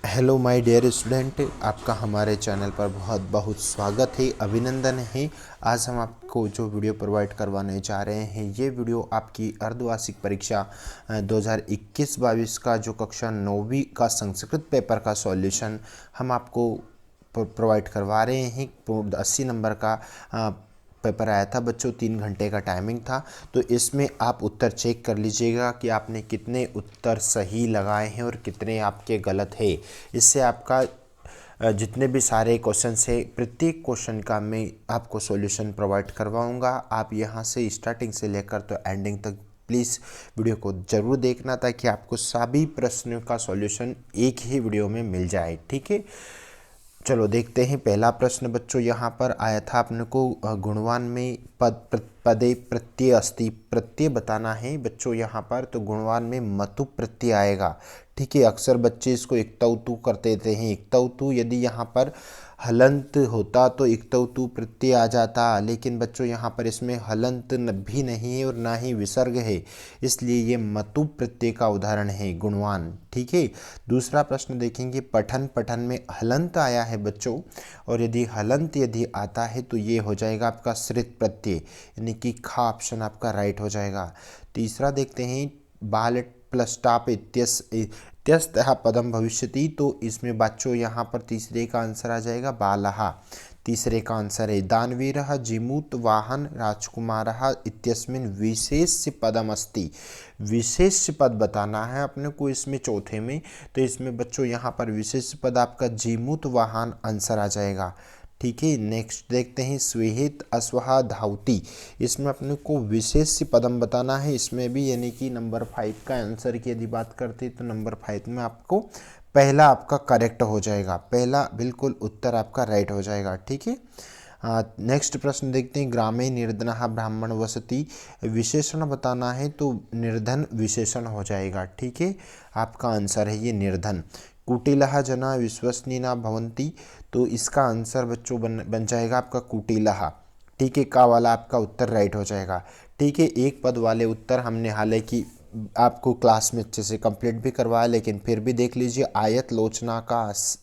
Hello my dear student, आपका हमारे channel पर बहुत बहुत स्वागत है, अभिनंदन है। आज हम आपको जो वीडियो प्रोवाइड करवाने जा रहे हैं, ये वीडियो आपकी अर्धवार्षिक परीक्षा 2021-22 का जो कक्षा 9वीं का संस्कृत पेपर का सॉल्यूशन हम आपको प्रोवाइड करवा रहे हैं। 80 नंबर का पेपर आया था बच्चों, 3 घंटे का टाइमिंग था। तो इसमें आप उत्तर चेक कर लीजिएगा कि आपने कितने उत्तर सही लगाए हैं और कितने आपके गलत है। इससे आपका जितने भी सारे क्वेश्चन है, प्रत्येक क्वेश्चन का मैं आपको सॉल्यूशन प्रोवाइड करवाऊंगा। आप यहां से स्टार्टिंग से लेकर तो एंडिंग तक प्लीज़ वीडियो को ज़रूर देखना, ताकि आपको सभी प्रश्नों का सॉल्यूशन एक ही वीडियो में मिल जाए। ठीक है, चलो देखते हैं। पहला प्रश्न बच्चों यहाँ पर आया था अपने को, गुणवान में पदे प्रत्यय अस्ति, प्रत्यय बताना है बच्चों यहाँ पर। तो गुणवान में मतु प्रत्यय आएगा। ठीक है, अक्सर बच्चे इसको इक्तौतु कर देते हैं। इक्तौतु यदि यहाँ पर हलंत होता तो इक्तौतु प्रत्यय आ जाता, लेकिन बच्चों यहाँ पर इसमें हलंत भी नहीं है और ना ही विसर्ग है, इसलिए ये मतु प्रत्यय का उदाहरण है गुणवान। ठीक है, दूसरा प्रश्न देखेंगे। पठन, पठन में हलंत आया है बच्चों, और यदि हलंत यदि आता है तो ये हो जाएगा आपका श्रित प्रत्यय, यानी कि खा ऑप्शन आपका राइट हो जाएगा। तीसरा देखते हैं। बाल प्लस टाप इत्यस्तः पदम भविष्यति, तो इसमें बच्चों यहाँ पर तीसरे का आंसर आ जाएगा बालहा। तीसरे का आंसर है। दानवीरः जीमूत वाहन राजकुमारः इत्यस्मिन् विशेष्य पदम अस्ति, विशेष पद बताना है अपने को इसमें चौथे में। तो इसमें बच्चों यहाँ पर विशेष पद आपका जीमूत वाहन आंसर आ जाएगा। ठीक है, नेक्स्ट देखते हैं। स्वेहित अश्वः धावति, इसमें अपने को विशेष पदम बताना है इसमें भी, यानी कि नंबर 5 का आंसर की यदि बात करते हैं तो नंबर 5 में आपको पहला आपका करेक्ट हो जाएगा, पहला बिल्कुल उत्तर आपका राइट हो जाएगा। ठीक है, नेक्स्ट प्रश्न देखते हैं। ग्रामे निर्धनः ब्राह्मण वसति, विशेषण बताना है तो निर्धन विशेषण हो जाएगा। ठीक है, आपका आंसर है ये निर्धन। कुटिलः जना विश्वसनीना भवन्ति, तो इसका आंसर बच्चों बन जाएगा आपका कुटिलः। ठीक है, का वाला आपका उत्तर राइट हो जाएगा। ठीक है, एक पद वाले उत्तर हमने हालांकि आपको क्लास में अच्छे से कंप्लीट भी करवाया, लेकिन फिर भी देख लीजिए। आयत लोचना का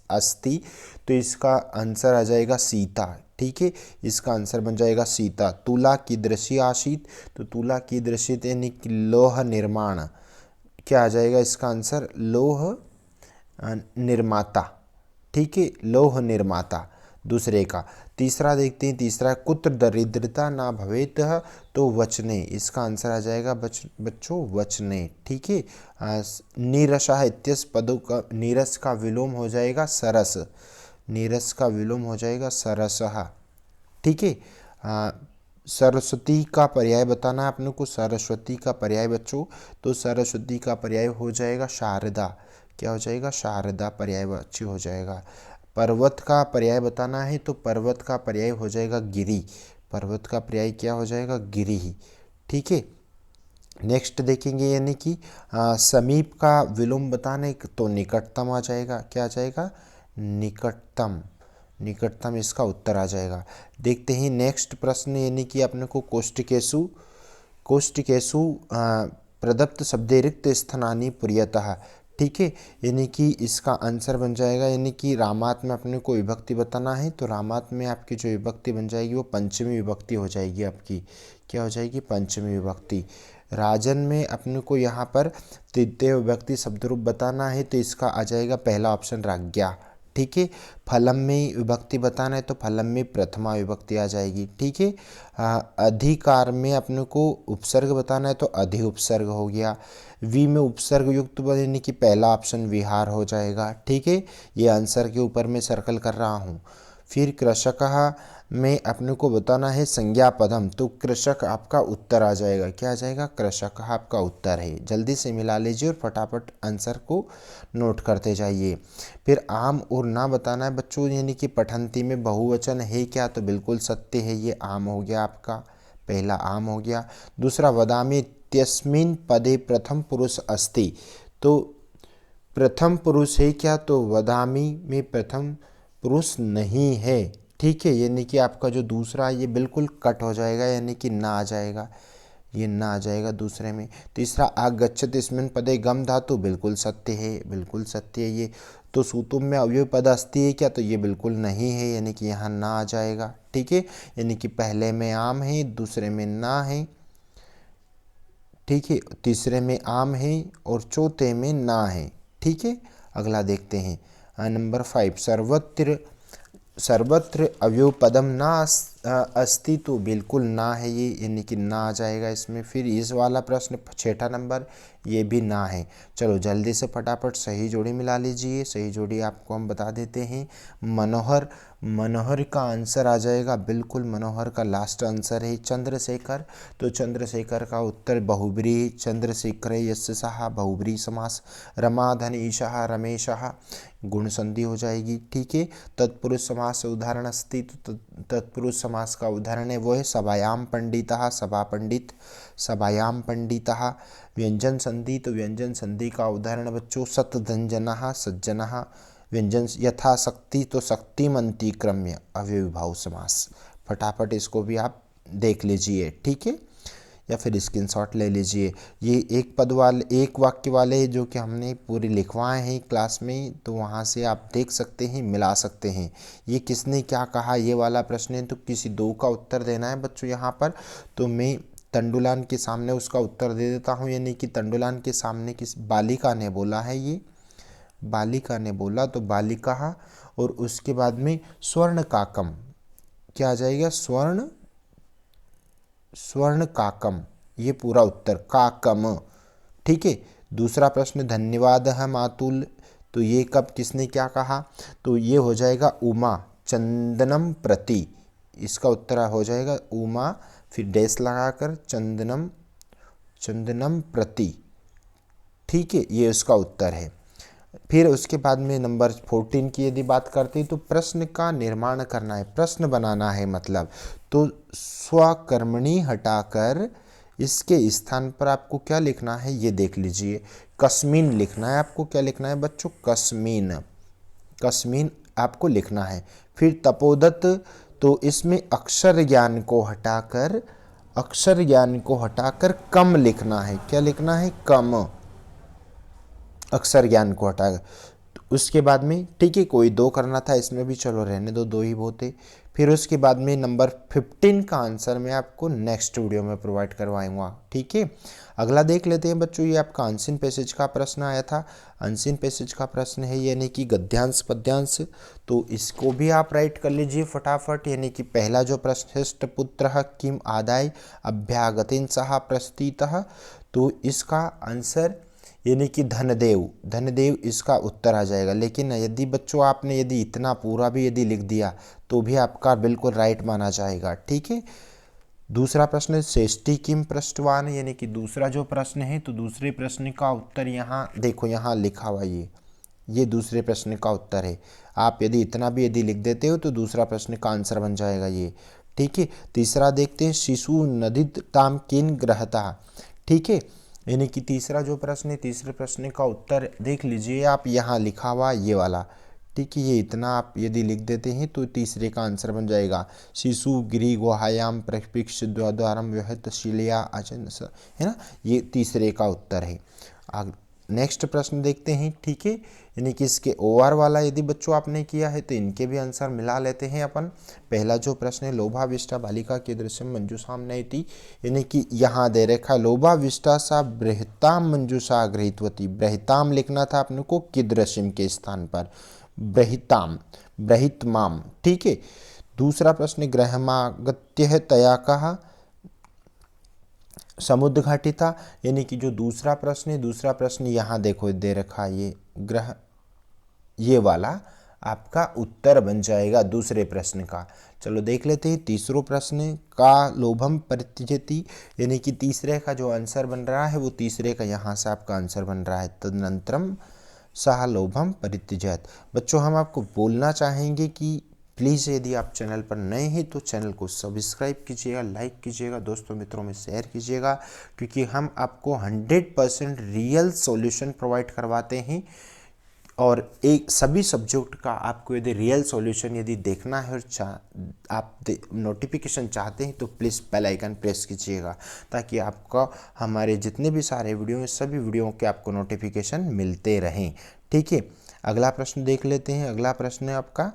अस्ति, तो इसका आंसर आ जाएगा सीता। ठीक है, इसका आंसर बन जाएगा सीता। तुला कीदृशी आसीत, तो तुला कीदृशी यानी कि लोह निर्माण, क्या आ जाएगा इसका आंसर लोह निर्माता। ठीक है, लोह निर्माता दूसरे का। तीसरा देखते हैं। तीसरा, कुत्र दरिद्रता ना भवेत, तो वचने, इसका आंसर आ जाएगा बच्चों वचने। ठीक है, नीरसः इत्यस पदों का नीरस का विलोम हो जाएगा सरस, नीरस का विलोम हो जाएगा सरसः। ठीक है, सरस्वती का पर्याय बताना है अपने को, सरस्वती का पर्याय बच्चों, तो सरस्वती का पर्याय हो जाएगा शारदा। क्या हो जाएगा? शारदा पर्याय बच्चे हो जाएगा। पर्वत का पर्याय बताना है तो पर्वत का पर्याय हो जाएगा गिरि, पर्वत का पर्याय क्या हो जाएगा? गिरि ही। ठीक है, नेक्स्ट देखेंगे। यानी कि समीप का विलोम बताने तो निकटतम आ जाएगा। क्या आ जाएगा? निकटतम, निकटतम इसका उत्तर आ जाएगा। देखते हैं नेक्स्ट प्रश्न, यानी कि अपने को कोष्टिकेषु, कोष्टिकेषु प्रदत्त शब्दे रिक्त स्थानानि पुर्यतः। ठीक है, यानी कि इसका आंसर बन जाएगा, यानी कि रामात में अपने को विभक्ति बताना है, तो रामात में आपकी जो विभक्ति बन जाएगी वो पंचमी विभक्ति हो जाएगी आपकी। क्या हो जाएगी? पंचमी विभक्ति। राजन में अपने को यहाँ पर तृतीय विभक्ति शब्द रूप बताना है, तो इसका आ जाएगा पहला ऑप्शन राज्ञा। ठीक है, फलम में विभक्ति बताना है तो फलम में प्रथमा विभक्ति आ जाएगी। ठीक है, अधिकार में अपने को उपसर्ग बताना है तो अधि उपसर्ग हो गया। वी में उपसर्ग युक्त यानी कि पहला ऑप्शन विहार हो जाएगा। ठीक है, ये आंसर के ऊपर मैं सर्कल कर रहा हूँ। फिर कृषकः में अपने को बताना है संज्ञा पदम, तो कृषक आपका उत्तर आ जाएगा। क्या आ जाएगा? कृषक आपका उत्तर है। जल्दी से मिला लीजिए और फटाफट आंसर को नोट करते जाइए। फिर आम और ना बताना है बच्चों, यानी कि पठंती में बहुवचन है क्या? तो बिल्कुल सत्य है, ये आम हो गया आपका, पहला आम हो गया। दूसरा, वदामि इत्यस्मिन् पदे प्रथम पुरुष अस्ति, तो प्रथम पुरुष है क्या? तो वदामि में प्रथम पुरुष नहीं है। ठीक है, यानी कि आपका जो दूसरा ये बिल्कुल कट हो जाएगा, यानी कि ना आ जाएगा। ये ना आ जाएगा दूसरे में। तीसरा आगच्छति इसमें पदे गम धातु, बिल्कुल सत्य है, बिल्कुल सत्य है ये। तो सूतुम में अवयव पद अस्ति है क्या, तो ये बिल्कुल नहीं है, यानी कि यहाँ ना आ जाएगा। ठीक है, यानी कि पहले में आम है, दूसरे में ना है, ठीक है, तीसरे में आम है और चौथे में ना है। ठीक है, अगला देखते हैं नंबर 5, सर्वत्र सर्वत्र अवयव पदम ना अस्ति, तो बिल्कुल ना है ये, यानी कि ना आ जाएगा इसमें। फिर इस वाला प्रश्न 6ठा नंबर, ये भी ना है। चलो जल्दी से फटाफट सही जोड़ी मिला लीजिए। सही जोड़ी आपको हम बता देते हैं, मनोहर, मनोहर का आंसर आ जाएगा, बिल्कुल मनोहर का लास्ट आंसर है। चंद्रशेखर, तो चंद्रशेखर का उत्तर बहुब्री, चंद्रशेखर यस्य सहा, बहुब्री समास। रमाधन ईशः रमेशः, गुण संधि हो जाएगी। ठीक है, तत्पुरुष समास उदाहरण अस्ति, तो तत्पुरुष समास का उदाहरण है वो है सभायाम पंडितः, सभा पंडित, सभायाम पंडितः। व्यंजन संधि, तो व्यंजन संधि का उदाहरण बच्चों सतधंजनः, सज्जनः। व्यंजन यथाशक्ति, तो शक्तिमंती क्रम्य अव्ययीभाव समास। फटाफट इसको भी आप देख लीजिए। ठीक है, या फिर स्क्रीनशॉट ले लीजिए। ये एक पद वाले, एक वाक्य वाले जो कि हमने पूरे लिखवाए हैं क्लास में, तो वहाँ से आप देख सकते हैं, मिला सकते हैं। ये किसने क्या कहा, ये वाला प्रश्न है, तो किसी दो का उत्तर देना है बच्चों यहाँ पर। तो मैं तंडुलान के सामने उसका उत्तर दे देता हूँ, यानी कि तंडुलान के सामने किस बालिका ने बोला है, ये बालिका ने बोला, तो बालिका। और उसके बाद में स्वर्ण काकम, क्या आ जाएगा, स्वर्ण, स्वर्ण काकम, ये पूरा उत्तर काकम। ठीक है, दूसरा प्रश्न धन्यवाद है मातुल, तो ये कब किसने क्या कहा, तो ये हो जाएगा उमा चंदनम प्रति, इसका उत्तर हो जाएगा उमा, फिर डैश लगाकर चंदनम, चंदनम प्रति। ठीक है, ये उसका उत्तर है। फिर उसके बाद में नंबर 14 की यदि बात करते हैं, तो प्रश्न का निर्माण करना है, प्रश्न बनाना है मतलब। तो स्वकर्मणी हटाकर इसके स्थान पर आपको क्या लिखना है, ये देख लीजिए, कस्मीन लिखना है आपको। क्या लिखना है बच्चों, कस्मीन, कस्मीन आपको लिखना है। फिर तपोदत्त, तो इसमें अक्षर ज्ञान को हटाकर, अक्षर ज्ञान को हटाकर कम लिखना है। क्या लिखना है, कम, अक्षर ज्ञान को हटाकर। तो उसके बाद में ठीक है, कोई दो करना था, इसमें भी चलो रहने दो, दो ही बहुत है। फिर उसके बाद में नंबर 15 का आंसर मैं आपको नेक्स्ट वीडियो में प्रोवाइड करवाऊंगा। ठीक है, अगला देख लेते हैं बच्चों, ये आपका अनसीन पैसेज का प्रश्न आया था। अनसीन पैसेज का प्रश्न है, यानी कि गद्यांश पद्यांश, तो इसको भी आप राइट कर लीजिए फटाफट। यानी कि पहला जो प्रश्न है, पुत्र किम आदाय अभ्यागतिन सह प्रस्थितः, तो इसका आंसर यानी कि धनदेव, धनदेव इसका उत्तर आ जाएगा। लेकिन यदि बच्चों आपने यदि इतना पूरा भी यदि लिख दिया, तो भी आपका बिल्कुल राइट माना जाएगा। ठीक है, दूसरा प्रश्न श्रेष्ठी किम पृष्ठवान, यानी कि दूसरा जो प्रश्न है, तो दूसरे प्रश्न का उत्तर यहाँ देखो, यहाँ लिखा हुआ ये दूसरे प्रश्न का उत्तर है। आप यदि इतना भी यदि लिख देते हो, तो दूसरा प्रश्न का आंसर बन जाएगा ये। ठीक है, तीसरा देखते हैं, शिशु नदित ताम किन ग्रहता। ठीक है, यानी कि तीसरा जो प्रश्न है, तीसरे प्रश्न का उत्तर देख लीजिए आप, यहाँ लिखा हुआ ये वाला। ठीक है, ये इतना आप यदि लिख देते हैं, तो तीसरे का आंसर बन जाएगा, शिशु गृह गुहायाम प्रक्षिप्त द्वारम व्यहत शिलिया आचन, है ना, ये तीसरे का उत्तर है। नेक्स्ट प्रश्न देखते हैं। ठीक है, यानी कि इसके ओआर वाला यदि बच्चों आपने किया है, तो इनके भी आंसर मिला लेते हैं अपन। पहला जो प्रश्न है, लोभाविष्टा बालिका कीदृशम मंजूषाम नयति, यानी कि यहाँ दे रखा लोभाविष्टा सा बृहताम मंजूषा गृहीतवती, बृहताम लिखना था अपने को कीदृशम के स्थान पर, बृहताम, बृहितमाम। ठीक है, दूसरा प्रश्न ग्रहमागत्य तया कहा समुद्र घाटिता, यानी कि जो दूसरा प्रश्न है, दूसरा प्रश्न यहाँ देखो दे रखा, ये ग्रह, ये वाला आपका उत्तर बन जाएगा दूसरे प्रश्न का। चलो देख लेते हैं तीसरो प्रश्न का लोभम परित्यजति, यानी कि तीसरे का जो आंसर बन रहा है, वो तीसरे का यहाँ से आपका आंसर बन रहा है, तदनंतरम सह लोभम परित्यजत। बच्चों हम आपको बोलना चाहेंगे कि प्लीज़ यदि आप चैनल पर नए हैं, तो चैनल को सब्सक्राइब कीजिएगा, लाइक कीजिएगा, दोस्तों मित्रों में शेयर कीजिएगा, क्योंकि हम आपको 100% रियल सॉल्यूशन प्रोवाइड करवाते हैं। और एक सभी सब्जेक्ट का आपको यदि रियल सॉल्यूशन यदि देखना है और आप नोटिफिकेशन चाहते हैं तो प्लीज़ बेल आइकन प्रेस कीजिएगा, ताकि आपका हमारे जितने भी सारे वीडियो हैं सभी वीडियो के आपको नोटिफिकेशन मिलते रहें। ठीक है, अगला प्रश्न देख लेते हैं। अगला प्रश्न है आपका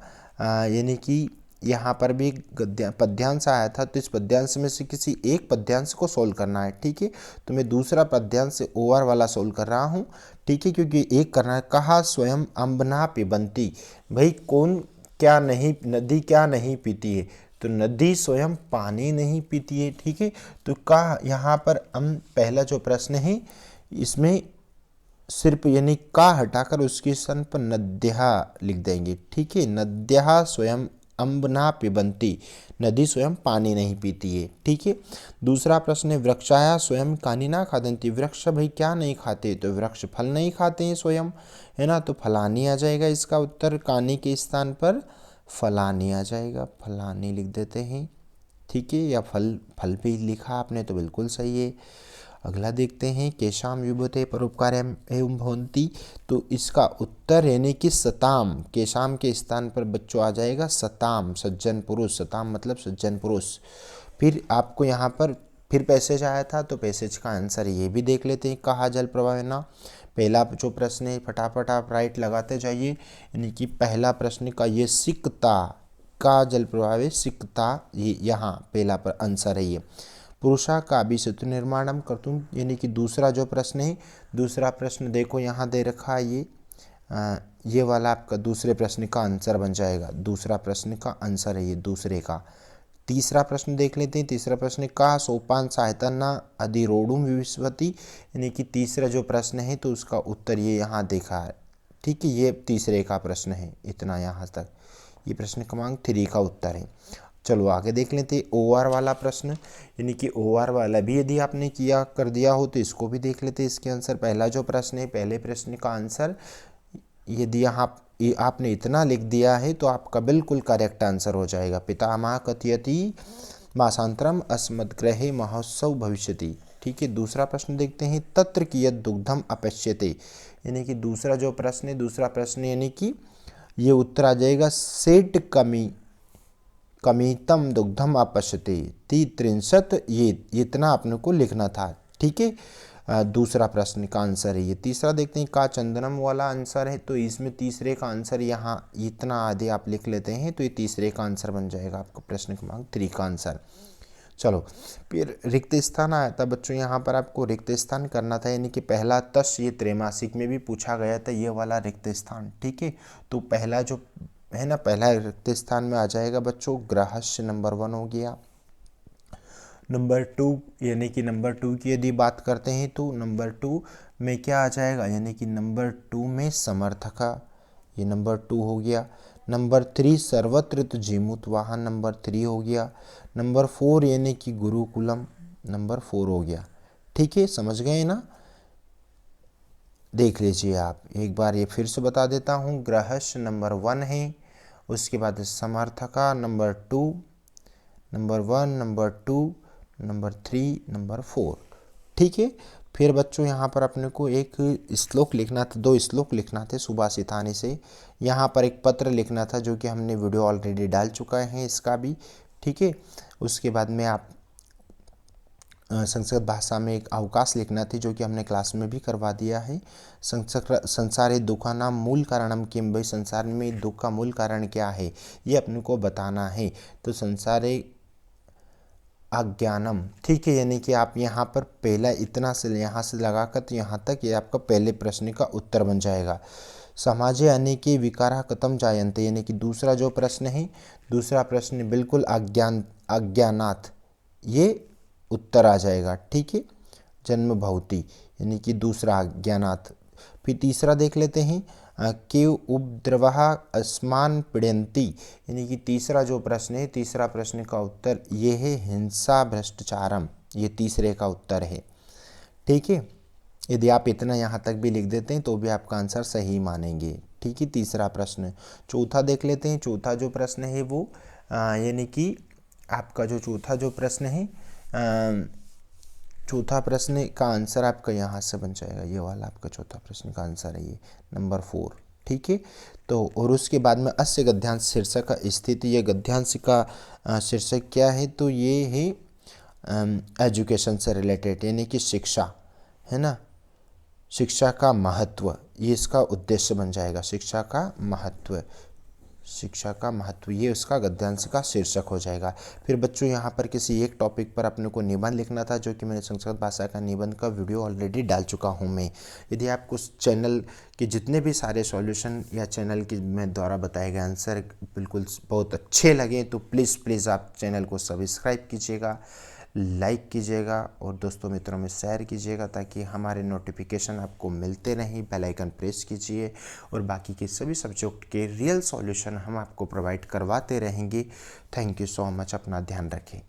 यानी कि यहाँ पर भी पद्यांश आया था, तो इस पद्यांश में से किसी एक पद्यांश को सोल्व करना है। ठीक है, तो मैं दूसरा पद्यांश ओवर वाला सोल्व कर रहा हूँ। ठीक है, क्योंकि एक करना है। कहा स्वयं अम्बना पिबंती, भाई कौन क्या नहीं, नदी क्या नहीं पीती है, तो नदी स्वयं पानी नहीं पीती है। ठीक है, तो कहा यहाँ पर हम पहला जो प्रश्न है इसमें सिर्फ यानी का हटाकर उसके स्थान पर नद्या लिख देंगे। ठीक है, नद्या स्वयं अम्ब ना पिबंती, नदी स्वयं पानी नहीं पीती है। ठीक है, दूसरा प्रश्न है वृक्षाया स्वयं कानी ना खादंती, वृक्ष भाई क्या नहीं खाते, तो वृक्ष फल नहीं खाते हैं स्वयं, है ना, तो फलानी आ जाएगा इसका उत्तर, कानी के स्थान पर फलानी आ जाएगा, फलानी लिख देते हैं। ठीक है, या फल फल भी लिखा आपने तो बिल्कुल सही है। अगला देखते हैं केशाम युवते परोपकारम एवं भवंती, तो इसका उत्तर यानी कि सताम, केशाम के स्थान पर बच्चों आ जाएगा सताम, सज्जन पुरुष, सताम मतलब सज्जन पुरुष। फिर आपको यहाँ पर फिर पैसेज आया था, तो पैसेज का आंसर ये भी देख लेते हैं। कहा जल प्रवाह ना, पहला जो प्रश्न है फटाफट आप राइट लगाते जाइए, यानी कि पहला प्रश्न का ये सिकता का जल प्रवाह है, सिकता, ये यहाँ पहला पर आंसर है ये। पुरुषा काव्य सेतु निर्माणम कर्तुम, यानी कि दूसरा जो प्रश्न है, दूसरा प्रश्न देखो यहाँ दे रखा है ये वाला आपका दूसरे प्रश्न का आंसर बन जाएगा, दूसरा प्रश्न का आंसर है ये दूसरे का। तीसरा प्रश्न देख लेते हैं। तीसरा प्रश्न का सोपान सहायता न अधिरोड़ुम विविशवती, यानी कि तीसरा जो प्रश्न है तो उसका उत्तर ये यहाँ देखा है। ठीक है, ये तीसरे का प्रश्न है, इतना यहाँ तक ये प्रश्न क्रमांक 3 का उत्तर है। चलो आगे देख लेते हैं ओआर वाला प्रश्न, यानी कि ओआर वाला भी यदि आपने किया कर दिया हो तो इसको भी देख लेते हैं। इसके आंसर पहला जो प्रश्न है, पहले प्रश्न का आंसर यदि यहाँ आपने इतना लिख दिया है तो आपका बिल्कुल करेक्ट आंसर हो जाएगा। पितामह कथयति मासांतरम अस्मद्ग्रहे महोत्सव भविष्यति। ठीक है, दूसरा प्रश्न देखते हैं तत्र कियत् दुग्धम अपश्यते, यानी कि दूसरा जो प्रश्न है, दूसरा प्रश्न यानी कि ये उत्तर आ जाएगा सेट कमीतम दुग्धम अपश्यते 63, ये इतना अपने को लिखना था। ठीक है, दूसरा प्रश्न का आंसर है ये। तीसरा देखते हैं का चंदनम वाला आंसर है, तो इसमें तीसरे का आंसर यहाँ इतना आधे आप लिख लेते हैं तो ये तीसरे का आंसर बन जाएगा आपका प्रश्न क्रमांक 3 का आंसर। चलो फिर रिक्त स्थान आया था बच्चों, यहाँ पर आपको रिक्त स्थान करना था, यानी कि पहला तश ये त्रैमासिक में भी पूछा गया था ये वाला रिक्त स्थान। ठीक है, तो पहला जो है ना, पहला रिक्त स्थान में आ जाएगा बच्चों ग्रहस्य, नंबर 1 हो गया। नंबर 2 यानी कि नंबर 2 की यदि बात करते हैं तो नंबर 2 में क्या आ जाएगा, यानी कि नंबर 2 में समर्थका, ये नंबर 2 हो गया। नंबर 3 सर्वत्रित जीमूत वाहन, नंबर 3 हो गया। नंबर 4 यानी कि गुरुकुलम, नंबर 4 हो गया। ठीक है, समझ गए ना, देख लीजिए आप एक बार, ये फिर से बता देता हूँ। ग्रहस्य नंबर 1 है, उसके बाद समर्थका number 2, number 1, number 2, number 3, number 4। ठीक है, फिर बच्चों यहाँ पर अपने को एक श्लोक लिखना था, 2 श्लोक लिखना थे सुभाषितानी से। यहाँ पर एक पत्र लिखना था जो कि हमने वीडियो ऑलरेडी डाल चुका है इसका भी। ठीक है, उसके बाद में आप संस्कृत भाषा में एक अवकाश लिखना थी जो कि हमने क्लास में भी करवा दिया है। संसारे दुखानाम मूल कारणम किम, भाई संसार में दुख का मूल कारण क्या है ये अपने को बताना है। तो संसारे अज्ञानम, ठीक है, यानी कि आप यहाँ पर पहला इतना से यहाँ से लगाकर तो यहाँ तक ये आपका पहले प्रश्न का उत्तर बन जाएगा। समाजे अनेके विकारा कथम जायन्ते, यानी कि दूसरा जो प्रश्न है, दूसरा प्रश्न बिल्कुल अज्ञानात, ये उत्तर आ जाएगा। ठीक है, जन्म भवती, यानी कि दूसरा अज्ञानात। फिर तीसरा देख लेते हैं के उपद्रवः अस्मान पीड़यन्ति, यानी कि तीसरा जो प्रश्न है, तीसरा प्रश्न का उत्तर ये है हिंसा भ्रष्टाचारम, ये तीसरे का उत्तर है। ठीक है, यदि आप इतना यहाँ तक भी लिख देते हैं तो भी आपका आंसर सही मानेंगे। ठीक है, तीसरा प्रश्न। चौथा देख लेते हैं। चौथा जो प्रश्न है वो यानी कि आपका जो चौथा जो प्रश्न है, चौथा प्रश्न का आंसर आपका यहाँ से बन जाएगा, ये वाला आपका चौथा प्रश्न का आंसर है ये नंबर 4। ठीक है। तो और उसके बाद में अस्य गद्यांश शीर्षक का स्थिति, ये गद्यांश का शीर्षक क्या है, तो ये है एजुकेशन से रिलेटेड, यानी कि शिक्षा, है ना, शिक्षा का महत्व, ये इसका उद्देश्य बन जाएगा, शिक्षा का महत्व, शिक्षा का महत्व, ये उसका गद्यांश का शीर्षक हो जाएगा। फिर बच्चों यहाँ पर किसी एक टॉपिक पर अपने को निबंध लिखना था, जो कि मैंने संस्कृत भाषा का निबंध का वीडियो ऑलरेडी डाल चुका हूँ मैं। यदि आपको चैनल के जितने भी सारे सॉल्यूशन या चैनल के मैं द्वारा बताए गए आंसर बिल्कुल बहुत अच्छे लगे तो प्लीज़ आप चैनल को सब्सक्राइब कीजिएगा, लाइक कीजिएगा और दोस्तों मित्रों में शेयर कीजिएगा, ताकि हमारे नोटिफिकेशन आपको मिलते रहें। बेल आइकन प्रेस कीजिए और बाकी के सभी सब्जेक्ट के रियल सॉल्यूशन हम आपको प्रोवाइड करवाते रहेंगे। थैंक यू सो मच, अपना ध्यान रखें।